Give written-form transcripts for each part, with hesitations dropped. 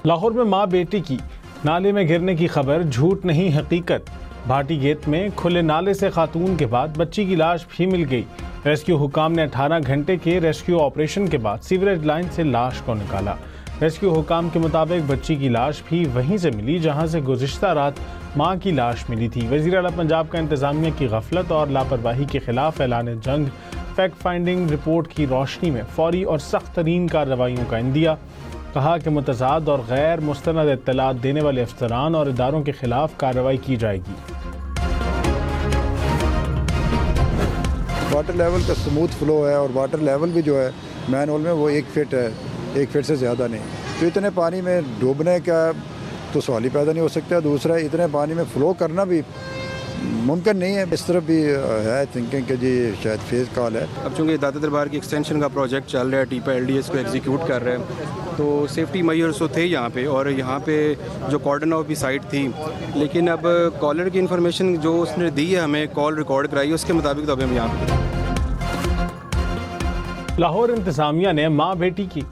लाहौर में मां बेटी की नाले में गिरने की खबर झूठ नहीं हकीकत। भाटी गेट में खुले नाले से खातून के बाद बच्ची की लाश भी मिल गई। रेस्क्यू हुकाम ने 18 घंटे के रेस्क्यू ऑपरेशन के बाद सीवरेज लाइन से लाश को निकाला। रेस्क्यू हुकाम के मुताबिक बच्ची की लाश भी वहीं से मिली जहां से गुज़िश्ता रात मां की लाश मिली थी। वज़ीर आला पंजाब का इंतज़ामिया की गफलत और लापरवाही के खिलाफ ऐलान जंग, फैक्ट फाइंडिंग रिपोर्ट की रोशनी में फौरी और सख्त तरीन कार्रवाइयों का इंदिया। कहा कि मुतज़ाद और गैर मुस्तनद इत्तलात देने वाले अफसरान और इदारों के खिलाफ कार्रवाई की जाएगी। वाटर लेवल का स्मूथ फ्लो है और वाटर लेवल भी जो है मैन होल में वो 1 फीट है, 1 फीट से ज़्यादा नहीं। तो इतने पानी में डूबने का तो सवाल ही पैदा नहीं हो सकता। दूसरा, इतने पानी में फ़्लो करना भी मुमकिन नहीं है। इस तरफ भी है थिंकिंग कि जी शायद फेज़ कॉल है। अब चूँकि दाता दरबार की एक्सटेंशन का प्रोजेक्ट चल रहा है, टीपा LDS को एग्जीक्यूट कर रहे हैं, तो सेफ्टी मेजर्स तो थे यहाँ पे, और यहाँ पे जो कॉर्डन ऑफ भी साइट थी, लेकिन अब कॉलर की इन्फॉर्मेशन जो उसने दी है, हमें कॉल रिकॉर्ड कराई, उसके मुताबिक तो अभी हम यहाँ पे। लाहौर इंतज़ामिया ने मां बेटी की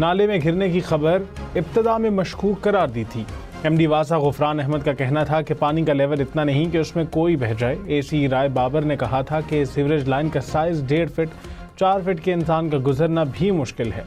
नाले में गिरने की खबर इब्तदा में मशकूक करार दी थी। MD वासा गुफरान अहमद का कहना था कि पानी का लेवल इतना नहीं कि उसमें कोई बह जाए। AC राय बाबर ने कहा था कि सीवरेज लाइन का साइज 1.5 फीट, 4 फीट के इंसान का गुजरना भी मुश्किल है।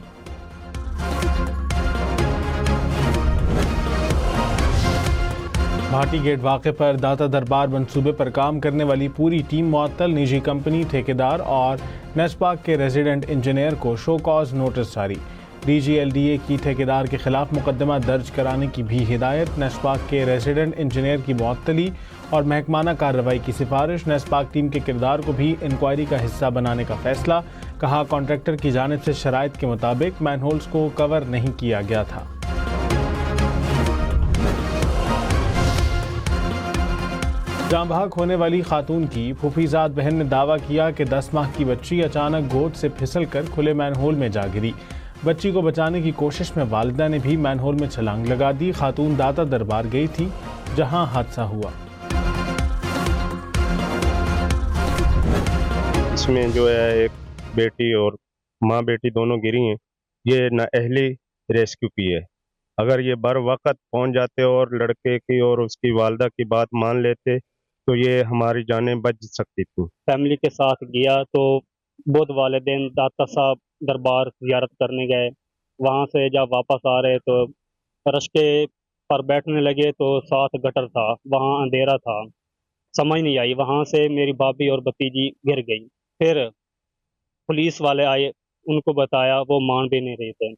भाटी गेट वाक़े पर दाता दरबार मंसूबे पर काम करने वाली पूरी टीम मुअत्तल। निजी कंपनी, ठेकेदार और नेस्पाक के रेजिडेंट इंजीनियर को शो कॉज नोटिस जारी। DGLDA की ठेकेदार के खिलाफ मुकदमा दर्ज कराने की भी हिदायत। नेस्पाक के रेजिडेंट इंजीनियर की मुअत्तली और महकमाना कार्रवाई की सिफारिश। नेस्पाक टीम के किरदार को भी इंक्वायरी का हिस्सा बनाने का फैसला। कहा, कॉन्ट्रैक्टर की जानिब से शराइत के मुताबिक मैनहोल्स को कवर नहीं किया गया था। जाँ बहक होने वाली खातून की फूफीजाद बहन ने दावा किया कि 10 माह की बच्ची अचानक गोद से फिसल कर खुले मैनहोल में जा गिरी। बच्ची को बचाने की कोशिश में वालिदा ने भी मैनहोल में छलांग लगा दी। खातून दाता दरबार गई थी जहां हादसा हुआ। इसमें जो है एक बेटी और माँ बेटी दोनों गिरी हैं। ये नाअहली रेस्क्यू की है। अगर ये बर वक्त पहुंच जाते और लड़के की और उसकी वालिदा की बात मान लेते तो ये हमारी जानें बच सकती थी। फैमिली के साथ गया तो बहुत वालिदैन दाता साहब दरबार ज़ियारत करने गए। वहाँ से जब वापस आ रहे तो रस्ते पर बैठने लगे तो साथ गटर था, वहाँ अंधेरा था, समझ नहीं आई। वहाँ से मेरी भाभी और भतीजी गिर गई। फिर पुलिस वाले आए, उनको बताया, वो मान भी नहीं रहे थे।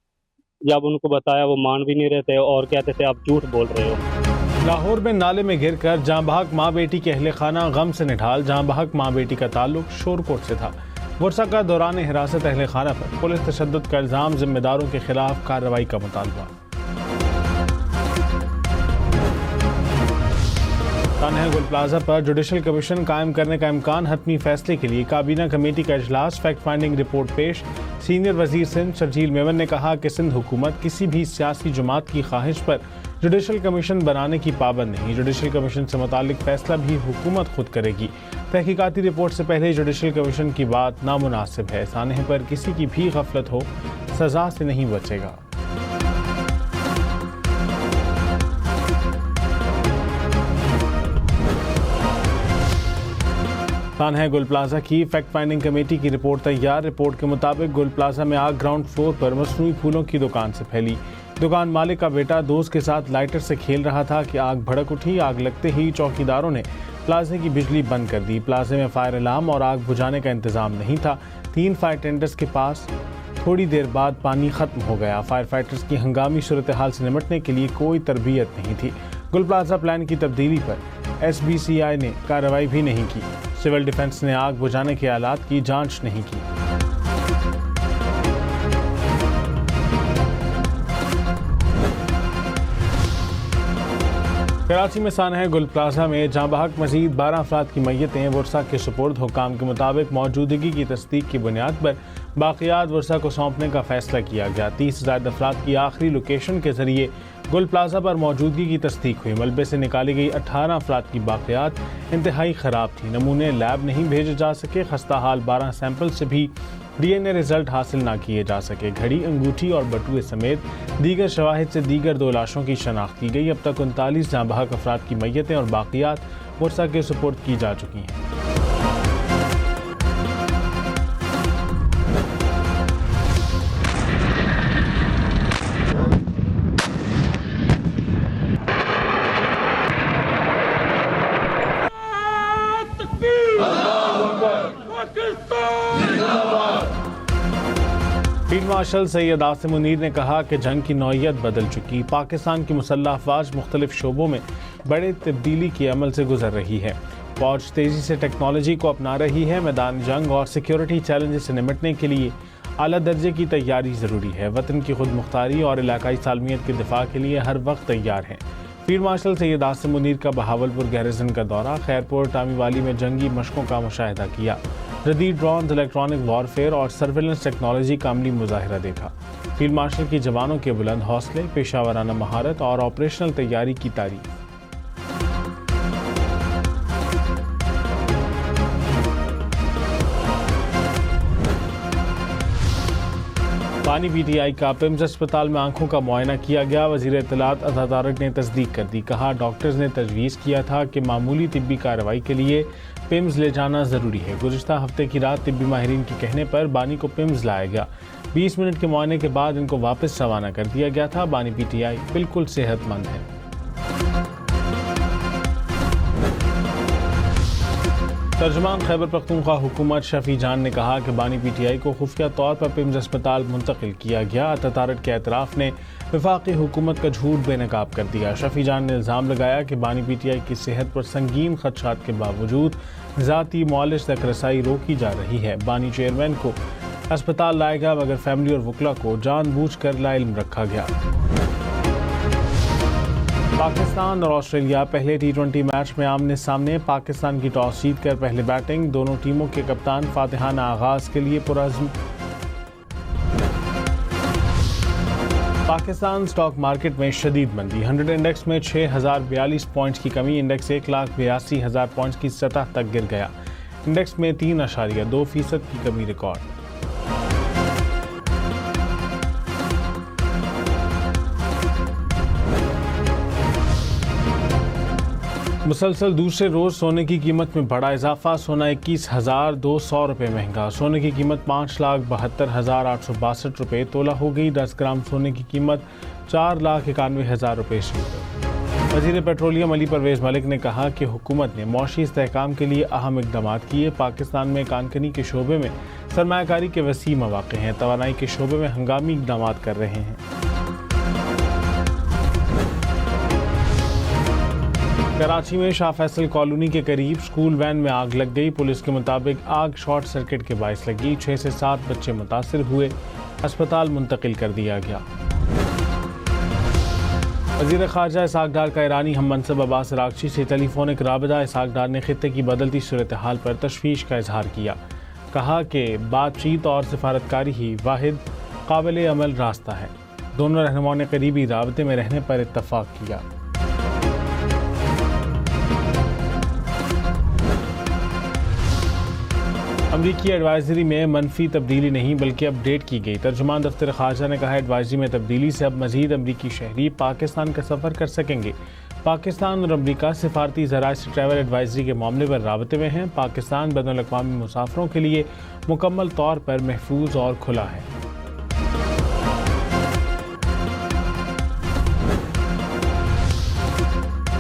जब उनको बताया वो मान भी नहीं रहे थे और कहते थे आप झूठ बोल रहे हो। लाहौर में नाले में गिरकर जाँ बहक माँ बेटी के अहले खाना गम से निढाल। जाँ बहक माँ बेटी का ताल्लुक शोरकोट से था। वर्षा का दौरान हिरासत अहले खाना पर पुलिस तशद्दुद का इल्ज़ाम, जिम्मेदारों के खिलाफ कार्रवाई का मुतालबा। तानहा गुल प्लाजा पर जुडिशल कमीशन कायम करने का इम्कान। हतमी फैसले के लिए काबीना कमेटी का इजलास, फैक्ट फाइंडिंग रिपोर्ट पेश। सीनियर वजीर सिंध शर्जील मेमन ने कहा कि सिंध हुकूमत किसी भी सियासी जमात की ख्वाहिश पर जुडिशल कमीशन बनाने की पाबंद नहीं। जुडिशल कमीशन से मुतालिक फैसला भी हुकूमत खुद करेगी। तहकीकाती रिपोर्ट से पहले जुडिशल कमीशन की बात नामुनासिब है। सानहे पर किसी की भी गफलत हो सजा से नहीं बचेगा। तानहा गुल प्लाजा की फैक्ट फाइंडिंग कमेटी की रिपोर्ट तैयार। रिपोर्ट के मुताबिक गुल प्लाजा में आग ग्राउंड फ्लोर पर मसनूई फूलों की दुकान से फैली। दुकान मालिक का बेटा दोस्त के साथ लाइटर से खेल रहा था कि आग भड़क उठी। आग लगते ही चौकीदारों ने प्लाजे की बिजली बंद कर दी। प्लाजे में फायर अलार्म और आग बुझाने का इंतजाम नहीं था। 3 फायर टेंडर्स के पास थोड़ी देर बाद पानी खत्म हो गया। फायर फाइटर्स की हंगामी सूरत हाल से निपटने के लिए कोई तरबियत नहीं थी। गुल प्लाजा प्लान की तब्दीली पर SBCI ने कार्रवाई भी नहीं की। सिविल डिफेंस ने आग बुझाने के आलात की जांच नहीं की। कराची में सानहा गुल प्लाजा में जाँ बहक मजीद 12 अफराद की मैयतें वर्षा के सुपुर्द। हुकाम के मुताबिक मौजूदगी की तस्दीक की बुनियाद पर बाकियात वर्षा को सौंपने का फैसला किया गया। 30 से ज़ायद अफराद की आखिरी लोकेशन के जरिए गुल प्लाजा पर मौजूदगी की तस्दीक हुई। मलबे से निकाली गई 18 अफराद की बाकियात इंतहाई ख़राब थी। नमूने लैब नहीं भेजे जा सके। खस्ता हाल 12 सैंपल से भी डीएनए रिजल्ट हासिल ना किए जा सके। घड़ी, अंगूठी और बटुए समेत दीगर शवाहिद से दीगर 2 लाशों की शनाख्त की गई। अब तक 39 जाँबाहक अफराद की मैयतें और बाकियात मुर्सा के सुपुर्द की जा चुकी हैं। फील्ड मार्शल सैयद आसिम मुनीर ने कहा कि जंग की नौइयत बदल चुकी। पाकिस्तान की मुसल्लह अफवाज मुख्तलिफ शोबों में बड़े तब्दीली के अमल से गुजर रही है। फौज तेज़ी से टेक्नोलॉजी को अपना रही है। मैदान जंग और सिक्योरिटी चैलेंजेस से निपटने के लिए आला दर्जे की तैयारी ज़रूरी है। वतन की खुद मुख्तारी और इलाकाई सालमियत के दिफा के लिए हर वक्त तैयार हैं। फील्ड मार्शल सैयद आसिम मुनीर का बहावलपुर गैरिजन का दौरा, खैरपुर टामी वाली में जंगी मशकों का मुशाहिदा किया। जदीद ड्रोन, इलेक्ट्रॉनिक वॉरफेयर और सर्वेलेंस टेक्नोलॉजी का अमली मुजाहिरा देखा। फील्ड मार्शल की जवानों के बुलंद हौसले, पेशावराना महारत और ऑपरेशनल तैयारी की तारीफ। पानी पीटीआई का पिम्स अस्पताल में आंखों का मुआयना किया गया। वजीर इत्तलात अता तारक ने तस्दीक कर दी। कहा, डॉक्टर्स ने तजवीज़ किया था कि मामूली तिब्बी कार्रवाई के लिए पिम्स ले जाना ज़रूरी है। गुज़िश्ता हफ्ते की रात तिब्बी माहिरीन के कहने पर बानी को पिम्स लाया गया। 20 मिनट के मुआयने के बाद इनको वापस रवाना कर दिया गया था। बानी पीटीआई बिल्कुल सेहतमंद है। तर्जुमान खैबर पख्तूनख्वा हुकूमत शफी जान ने कहा कि बानी पीटीआई को खुफिया तौर पर पिम्स अस्पताल मुंतकिल किया गया। अता तारक के एतराफ़ ने वफाकी हुकूमत का झूठ बेनकाब कर दिया। शफी जान ने इल्ज़ाम लगाया कि बानी पीटीआई की सेहत पर संगीन खदशात के बावजूद ज़ाती मुआलिज तक रसाई रोकी जा रही है। बानी चेयरमैन को अस्पताल लाया गया मगर फैमिली और वकला को जानबूझकर लाइल्म रखा गया। पाकिस्तान और ऑस्ट्रेलिया पहले T20 मैच में आमने सामने। पाकिस्तान की टॉस जीतकर पहले बैटिंग। दोनों टीमों के कप्तान फातिहाना आगाज के लिए पुरअज़्म। पाकिस्तान स्टॉक मार्केट में शदीद मंदी। 100 इंडेक्स में 6042 पॉइंट्स की कमी। इंडेक्स 1,82,000 पॉइंट्स की सतह तक गिर गया। इंडेक्स में 3.2% की कमी रिकॉर्ड। मुसलसल दूसरे रोज़ सोने की कीमत में बड़ा इजाफा। सोना 21,200 रुपये महंगा। सोने की कीमत 5,72,862 रुपये तोला हो गई। 10 ग्राम सोने की कीमत 4,91,000 रुपये से ऊपर। वज़ीर पेट्रोलियम अली परवेज़ मलिक ने कहा कि हुकूमत ने मौशी इस्तेहकाम के लिए अहम इक़दाम किए। पाकिस्तान में कानकनी के शोबे में सरमायाकारी के वसी मौक़े हैं। तवानाई के शोबे में हंगामी इक़दाम कर रहे हैं। कराची में शाह फैसल कॉलोनी के करीब स्कूल वैन में आग लग गई। पुलिस के मुताबिक आग शॉर्ट सर्किट के बायस लगी। 6 से 7 बच्चे मुतासिर हुए। अस्पताल मुंतकिल कर दिया गया। वज़ीर ख़ारजा इसहाक़ डार का ईरानी हम मनसब अब्बास अराग़ची से टेलीफोनिक राबिता। इसहाक़ डार ने ख़ित्ते की बदलती सूरत हाल पर तशवीश का इजहार किया। कहा कि बातचीत और सिफारतकारी ही वाहिद काबिल अमल रास्ता है। दोनों रहनुमाओं ने करीबी राबते में रहने पर इत्तफ़ाक़ किया। अमरीकी एडवाइजरी में मनफी तब्दीली नहीं बल्कि अपडेट की गई। तर्जुमान दफ्तर ख़ारजा ने कहा, एडवाइजरी में तब्दीली से अब मज़ीद अमरीकी शहरी पाकिस्तान का सफ़र कर सकेंगे। पाकिस्तान और अमरीका सिफारती ज़राए से ट्रैवल एडवाइजरी के मामले पर राबते में हैं। पाकिस्तान बैनुल अक़वामी मुसाफिरों के लिए मुकम्मल तौर पर महफूज और खुला है।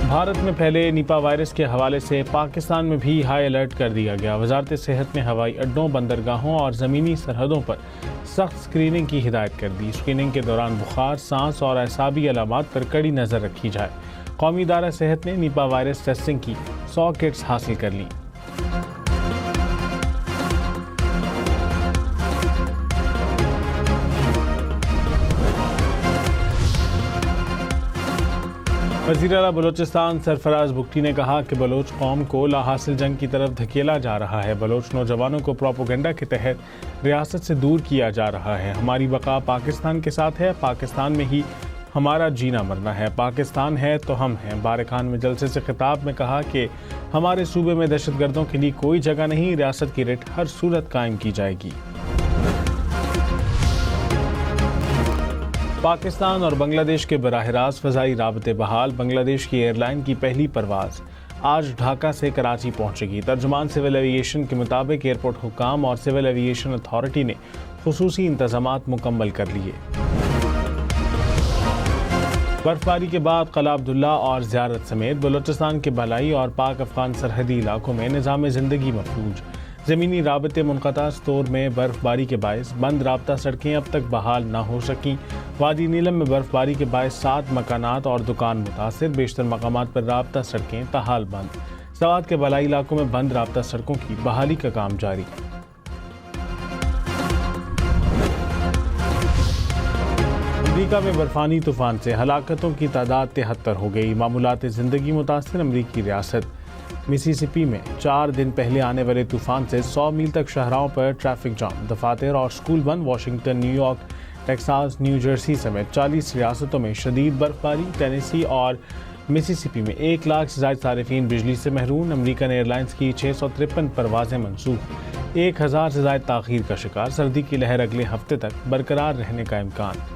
भारत में फैले निपा वायरस के हवाले से पाकिस्तान में भी हाई अलर्ट कर दिया गया। वजारत सेहत ने हवाई अड्डों, बंदरगाहों और ज़मीनी सरहदों पर सख्त स्क्रीनिंग की हिदायत कर दी। स्क्रीनिंग के दौरान बुखार, सांस और एसाबी अलामात पर कड़ी नज़र रखी जाए। कौमी इदारा सेहत ने निपा वायरस टेस्टिंग की 100 किट्स हासिल कर ली। वज़ीर आला बलोचिस्तान सरफराज बुगटी ने कहा कि बलोच कौम को लाहासिल जंग की तरफ धकेला जा रहा है। बलोच नौजवानों को प्रोपोगंडा के तहत रियासत से दूर किया जा रहा है। हमारी बका पाकिस्तान के साथ है। पाकिस्तान में ही हमारा जीना मरना है। पाकिस्तान है तो हम हैं। बारखान में जलसे से खिताब में कहा कि हमारे सूबे में दहशतगर्दों के लिए कोई जगह नहीं। रियासत की रिट हर सूरत कायम की जाएगी। पाकिस्तान और बांग्लादेश के बराह रास्त फ़ज़ाई राबते बहाल। बांग्लादेश की एयरलाइन की पहली परवाज़ आज ढाका से कराची पहुंचेगी। तर्जुमान सिविल एविएशन के मुताबिक एयरपोर्ट हुकाम और सिविल एविएशन अथॉरिटी ने खुसूसी इंतज़ामात मुकम्मल कर लिए। बर्फबारी के बाद क़ला अब्दुल्ला और ज़ियारत समेत बलूचिस्तान के बलाई और पाक अफ़गान सरहदी इलाकों में निज़ाम ज़िंदगी मफलूज। ज़मीनी राबते मुनक़ता। स्टोर में बर्फबारी के बायस बंद राबता सड़कें अब तक बहाल न हो सकीं। वादी नीलम में बर्फबारी के बायस 7 मकानात और दुकान मुतासिर। बेशतर मकामात पर राबता सड़कें ताहाल बंद। सवात के बलाई इलाकों में बंद राबता सड़कों की बहाली का काम जारी। अमरीका में बर्फानी तूफान से हलाकतों की तादाद 73 हो गई। मामूलात ज़िंदगी मुतासिर अमरीकी रियासत मिसिसिपी में 4 दिन पहले आने वाले तूफान से 100 मील तक शहरों पर ट्रैफिक जाम, दफातर और स्कूल बंद। Washington, New York, Texas, new Jersey समेत 40 रियासतों में शदीद बर्फबारी। टेनेसी और मिसिसिपी में 1 लाख से ज़ायद सारिफीन बिजली से महरूम। अमेरिकन एयरलाइंस की 653 परवाज़ें मनसूख। 1000 से ज़ायद ताख़ीर का शिकार। सर्दी की लहर अगले हफ्ते तक बरकरार रहने का इम्कान।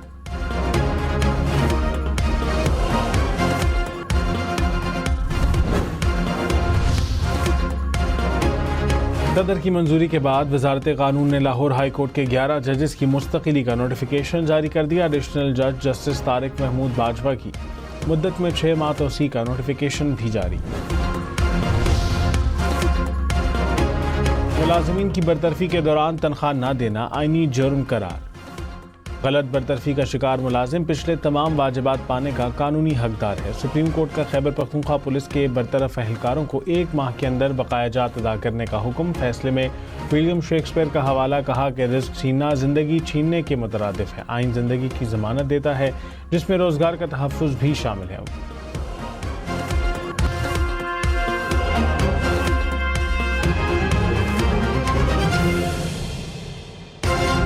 सदर की मंजूरी के बाद वजारत कानून ने लाहौर हाई कोर्ट के 11 जजेस की मुस्तकिली का नोटिफिकेशन जारी कर दिया। एडिशनल जज जस्टिस तारिक महमूद बाजवा की मुद्दत में 6 माह तोसी का नोटिफिकेशन भी जारी। मुलाजिमीन की बरतरफी के दौरान तनख्वाह न देना आईनी जुर्म करार। गलत बरतरफी का शिकार मुलाजिम पिछले तमाम वाजिबात पाने का कानूनी हकदार है। सुप्रीम कोर्ट का खैबर पख्तूनख्वा पुलिस के बरतरफ अहलकारों को 1 माह के अंदर बकायाजात अदा करने का हुक्म। फैसले में विलियम शेक्सपियर का हवाला, कहा कि रिस्क छीनना जिंदगी छीनने के मुतरादिफ है। आइन जिंदगी की जमानत देता है जिसमें रोजगार का तहफ़्फ़ुज़ भी शामिल है।